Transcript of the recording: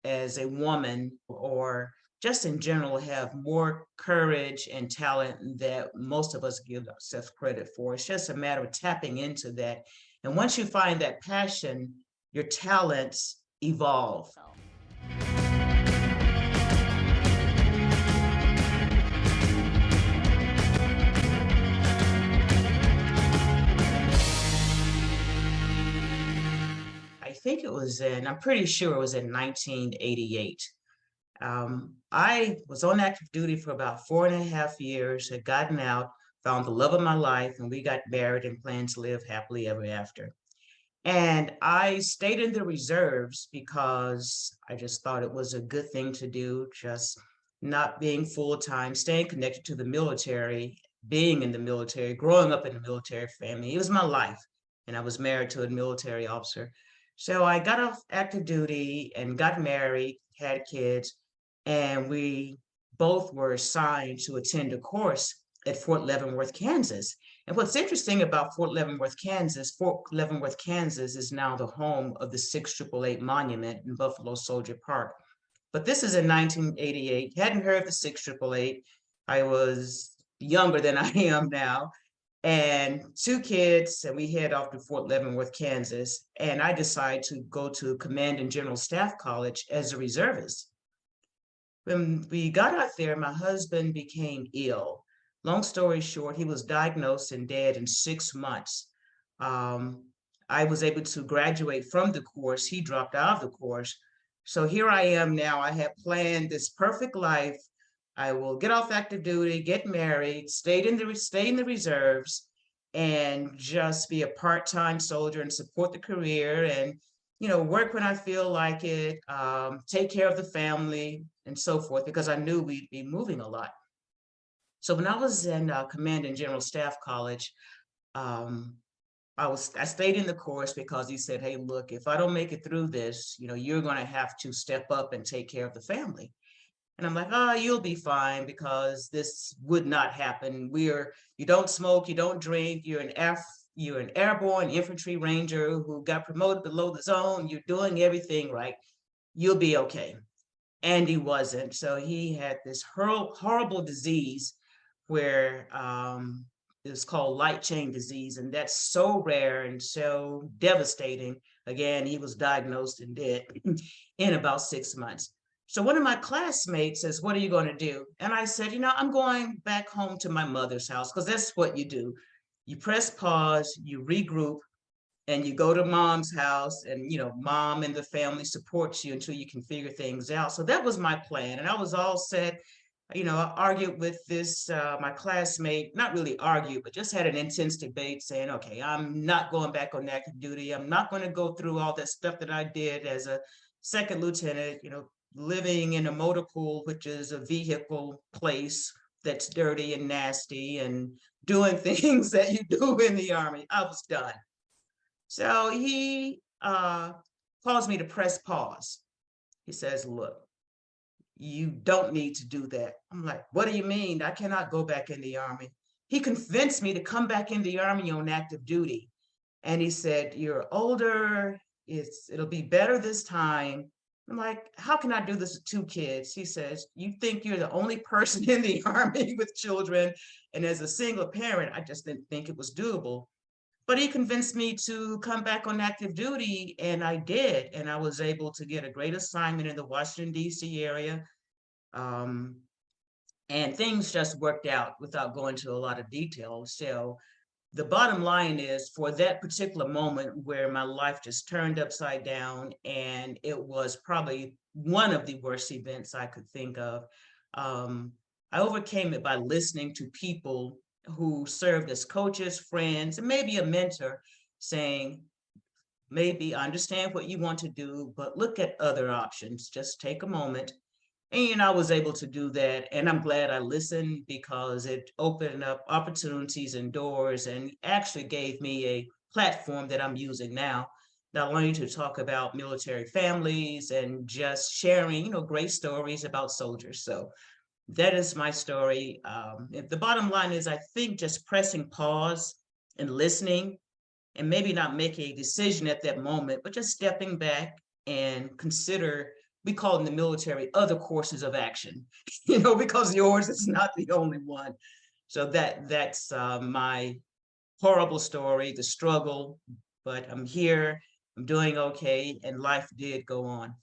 as a woman or just in general have more courage and talent that most of us give ourselves credit for. It's just a matter of tapping into that. And once you find that passion, your talents evolve. I think it was I'm pretty sure it was in 1988. I was on active duty for about 4.5 years, had gotten out, found the love of my life, and we got married and planned to live happily ever after. And I stayed in the reserves because I just thought it was a good thing to do, just not being full time, staying connected to the military, being in the military, growing up in a military family. It was my life. And I was married to a military officer. So I got off active duty and got married, had kids, and we both were assigned to attend a course at Fort Leavenworth, Kansas. And what's interesting about Fort Leavenworth, Kansas is now the home of the 688 Monument in Buffalo Soldier Park. But this is in 1988. Hadn't heard of the 688. I was younger than I am now, and two kids, and we head off to Fort Leavenworth, Kansas. And I decided to go to Command and General Staff College as a reservist. When we got out there, my husband became ill. Long story short, he was diagnosed and dead in 6 months. Um, I was able to graduate from the course. He dropped out of the course. So here I am now. I have planned this perfect life. I will get off active duty, get married, stay in the reserves, and just be a part-time soldier and support the career and work when I feel like it, take care of the family and so forth, because I knew we'd be moving a lot. So when I was in Command and General Staff College, um, I stayed in the course because he said, "Hey, look, if I don't make it through this, you're going to have to step up and take care of the family." And I'm like, "Oh, you'll be fine because this would not happen. You don't smoke, you don't drink, you're an airborne infantry ranger who got promoted below the zone. You're doing everything right. You'll be okay." And he wasn't. So he had this horrible disease where it was called light chain disease, and that's so rare and so devastating. Again, he was diagnosed and dead in about 6 months. So one of my classmates says, "What are you going to do?" And I said, "I'm going back home to my mother's house," because that's what you do. You press pause, you regroup, and you go to mom's house, and mom and the family supports you until you can figure things out. So that was my plan, and I was all set. I argued with this my classmate, not really argued, but just had an intense debate saying, "Okay, I'm not going back on active duty. I'm not going to go through all that stuff that I did as a second lieutenant, living in a motor pool, which is a vehicle place that's dirty and nasty, and doing things that you do in the Army." I was done. So he calls me to press pause. He says, "Look, you don't need to do that." I'm like, "What do you mean? I cannot go back in the Army." He convinced me to come back in the Army on active duty. And he said, "You're older, it'll be better this time." I'm like, "How can I do this with two kids?" He says, "You think you're the only person in the Army with children?" And as a single parent, I just didn't think it was doable. But he convinced me to come back on active duty, and I did. And I was able to get a great assignment in the Washington, D.C. area. Um, and things just worked out without going into a lot of detail. So the bottom line is, for that particular moment where my life just turned upside down, and it was probably one of the worst events I could think of, I overcame it by listening to people who served as coaches, friends, and maybe a mentor, saying, "Maybe I understand what you want to do, but look at other options. Just take a moment." And I was able to do that. And I'm glad I listened, because it opened up opportunities and doors and actually gave me a platform that I'm using now, not only to talk about military families and just sharing, great stories about soldiers. So that is my story. The bottom line is, I think just pressing pause and listening, and maybe not making a decision at that moment, but just stepping back and consider we call in the military other courses of action, you know, because yours is not the only one. So that's my horrible story, the struggle, but I'm here, I'm doing okay, and life did go on.